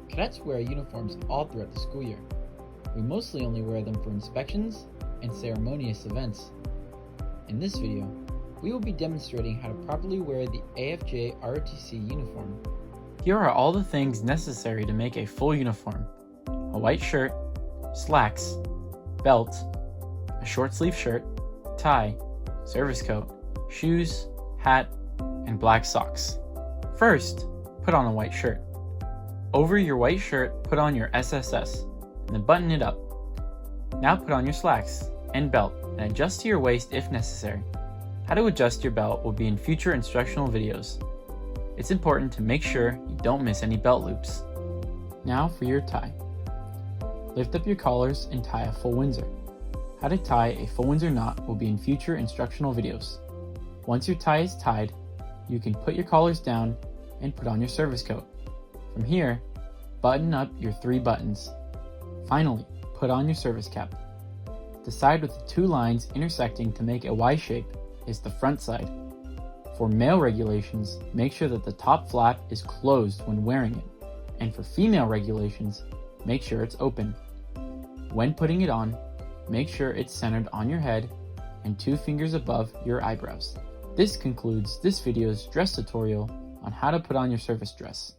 Cadets wear uniforms all throughout the school year. We mostly only wear them for inspections and ceremonious events. In this video, we will be demonstrating how to properly wear the AFJ ROTC uniform. Here are all the things necessary to make a full uniform: a white shirt, slacks, belt, a short sleeve shirt, tie, service coat, shoes, hat, and black socks. First, put on a white shirt. Over your white shirt, put on your SSS, and then button it up. Now put on your slacks and belt, and adjust to your waist if necessary. How to adjust your belt will be in future instructional videos. It's important to make sure you don't miss any belt loops. Now for your tie. Lift up your collars and tie a full Windsor. How to tie a full Windsor knot will be in future instructional videos. Once your tie is tied, you can put your collars down and put on your service coat. From here, button up your 3 buttons. Finally, put on your service cap. The side with the 2 lines intersecting to make a Y shape is the front side. For male regulations, make sure that the top flap is closed when wearing it, and for female regulations, make sure it's open. When putting it on, make sure it's centered on your head and 2 fingers above your eyebrows. This concludes this video's dress tutorial on how to put on your service dress.